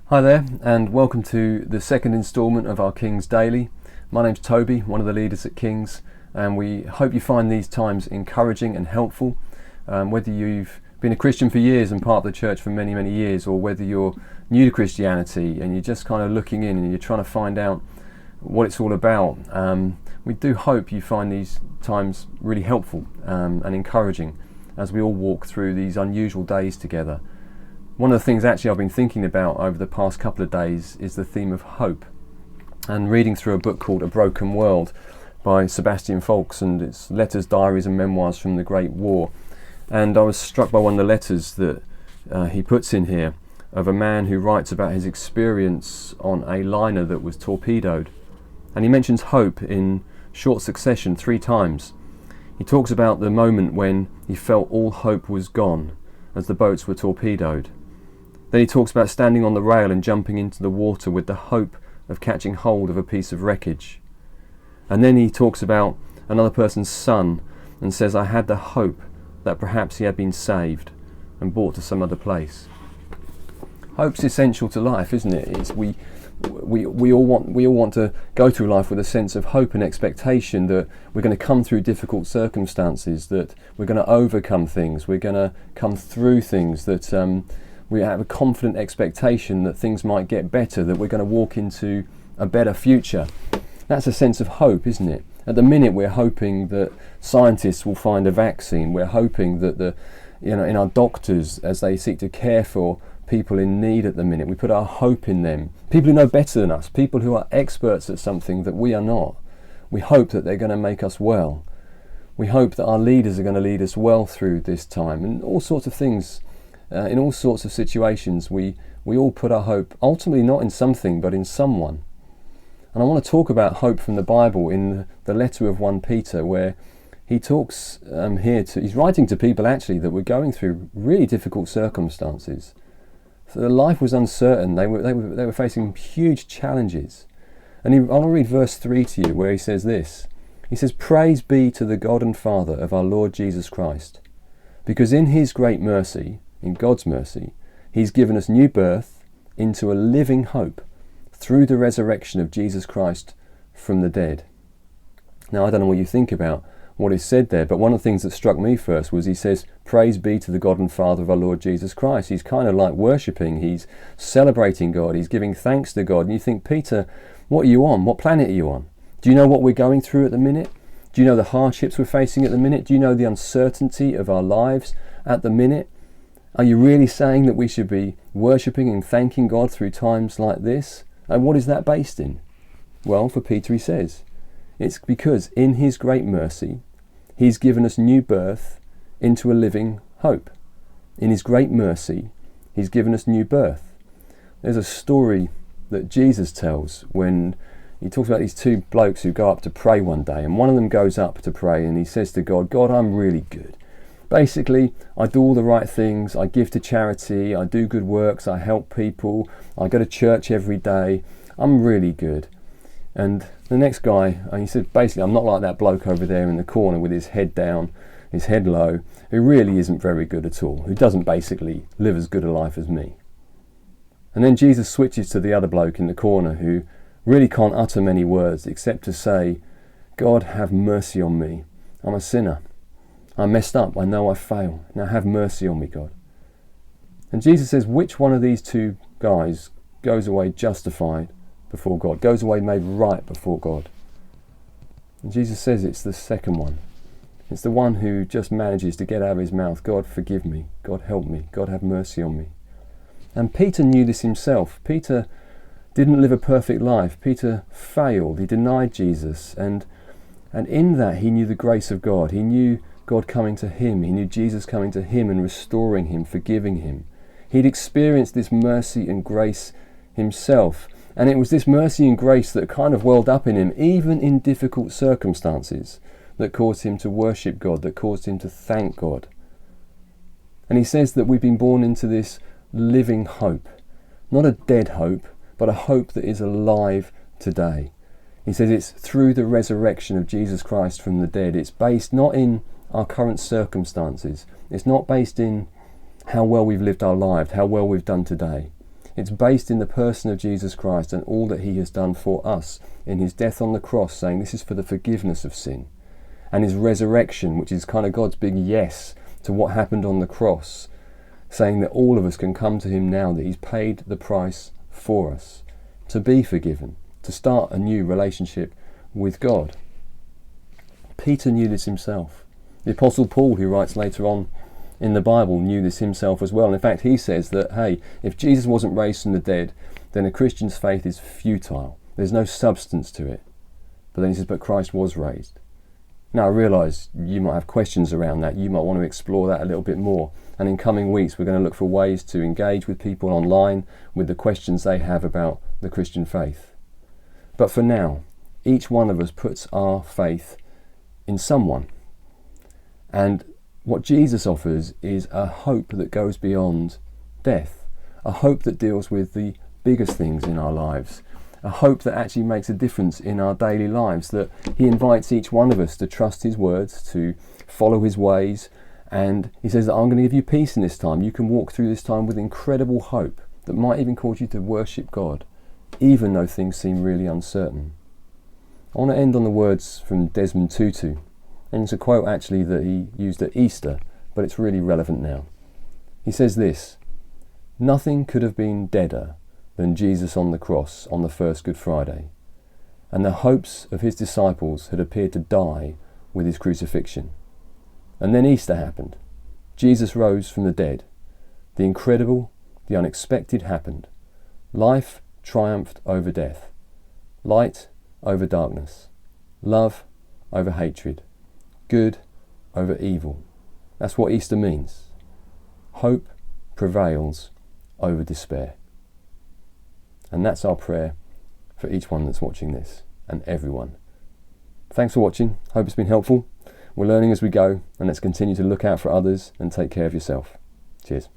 Hi there, and welcome to the second instalment of our King's Daily. My name's Toby, one of the leaders at King's, and we hope you find these times encouraging and helpful. Whether you've been a Christian for years and part of the church for many, many years, or whether you're new to Christianity and you're just kind of looking in and you're trying to find out what it's all about, we do hope you find these times really helpful and encouraging as we all walk through these unusual days together. One of the things actually I've been thinking about over the past couple of days is the theme of hope, and reading through a book called A Broken World by Sebastian Faulks, and it's letters, diaries and memoirs from the Great War. And I was struck by one of the letters that he puts in here of a man who writes about his experience on a liner that was torpedoed. And he mentions hope in short succession 3 times. He talks about the moment when he felt all hope was gone as the boats were torpedoed. Then he talks about standing on the rail and jumping into the water with the hope of catching hold of a piece of wreckage. And then he talks about another person's son and says, I had the hope that perhaps he had been saved and brought to some other place. Hope's essential to life, isn't it? We all want to go through life with a sense of hope and expectation that we're going to come through difficult circumstances, that we're going to overcome things, we're going to come through things, that we have a confident expectation that things might get better, that we're going to walk into a better future. That's a sense of hope, isn't it? At the minute we're hoping that scientists will find a vaccine. We're hoping that in our doctors, as they seek to care for people in need at the minute, we put our hope in them. People who know better than us, people who are experts at something that we are not. We hope that they're going to make us well. We hope that our leaders are going to lead us well through this time, and all sorts of things. In all sorts of situations, we all put our hope ultimately not in something but in someone. And I want to talk about hope from the Bible in the letter of 1 Peter, where he talks he's writing to people actually that were going through really difficult circumstances. So their life was uncertain. They were facing huge challenges. And I want to read verse 3 to you, where he says this. He says, Praise be to the God and Father of our Lord Jesus Christ, because in his great mercy, in God's mercy, he's given us new birth into a living hope through the resurrection of Jesus Christ from the dead. Now, I don't know what you think about what is said there, but one of the things that struck me first was he says, Praise be to the God and Father of our Lord Jesus Christ. He's kind of like worshipping, he's celebrating God, he's giving thanks to God. And you think, Peter, what are you on? What planet are you on? Do you know what we're going through at the minute? Do you know the hardships we're facing at the minute? Do you know the uncertainty of our lives at the minute? Are you really saying that we should be worshipping and thanking God through times like this? And what is that based in? Well, for Peter he says, it's because in his great mercy, he's given us new birth into a living hope. In his great mercy, he's given us new birth. There's a story that Jesus tells when he talks about these 2 blokes who go up to pray one day, and one of them goes up to pray and he says to God, God, I'm really good. Basically, I do all the right things, I give to charity, I do good works, I help people, I go to church every day, I'm really good. And the next guy, he said, basically, I'm not like that bloke over there in the corner with his head down, his head low, who really isn't very good at all, who doesn't basically live as good a life as me. And then Jesus switches to the other bloke in the corner who really can't utter many words except to say, God, have mercy on me, I'm a sinner. I messed up, I know I fail. Now have mercy on me, God. And Jesus says, which one of these 2 guys goes away justified before God, goes away made right before God? And Jesus says it's the second one. It's the one who just manages to get out of his mouth, God forgive me, God help me, God have mercy on me. And Peter knew this himself. Peter didn't live a perfect life. Peter failed, he denied Jesus, and in that he knew the grace of God. He knew God coming to him, he knew Jesus coming to him and restoring him, forgiving him. He'd experienced this mercy and grace himself, and it was this mercy and grace that kind of welled up in him, even in difficult circumstances, that caused him to worship God, that caused him to thank God. And he says that we've been born into this living hope, not a dead hope, but a hope that is alive today. He says it's through the resurrection of Jesus Christ from the dead. It's based not in our current circumstances. It's not based in how well we've lived our lives, how well we've done today. It's based in the person of Jesus Christ and all that he has done for us in his death on the cross, saying this is for the forgiveness of sin. And his resurrection, which is kind of God's big yes to what happened on the cross, saying that all of us can come to him now, that he's paid the price for us, to be forgiven, to start a new relationship with God. Peter knew this himself. The Apostle Paul, who writes later on in the Bible, knew this himself as well. And in fact, he says that, hey, if Jesus wasn't raised from the dead, then a Christian's faith is futile. There's no substance to it. But then he says, but Christ was raised. Now, I realise you might have questions around that. You might want to explore that a little bit more. And in coming weeks, we're going to look for ways to engage with people online with the questions they have about the Christian faith. But for now, each one of us puts our faith in someone. And what Jesus offers is a hope that goes beyond death, a hope that deals with the biggest things in our lives, a hope that actually makes a difference in our daily lives, that he invites each one of us to trust his words, to follow his ways, and he says that I'm going to give you peace in this time. You can walk through this time with incredible hope that might even cause you to worship God, even though things seem really uncertain. I want to end on the words from Desmond Tutu, and it's a quote actually that he used at Easter, but it's really relevant now. He says this: "Nothing could have been deader than Jesus on the cross on the first Good Friday, and the hopes of his disciples had appeared to die with his crucifixion. And then Easter happened. Jesus rose from the dead. The incredible, the unexpected happened. Life triumphed over death. Light over darkness. Love over hatred. Good over evil." That's what Easter means. Hope prevails over despair. And that's our prayer for each one that's watching this, and everyone. Thanks for watching. Hope it's been helpful. We're learning as we go, and let's continue to look out for others and take care of yourself. Cheers.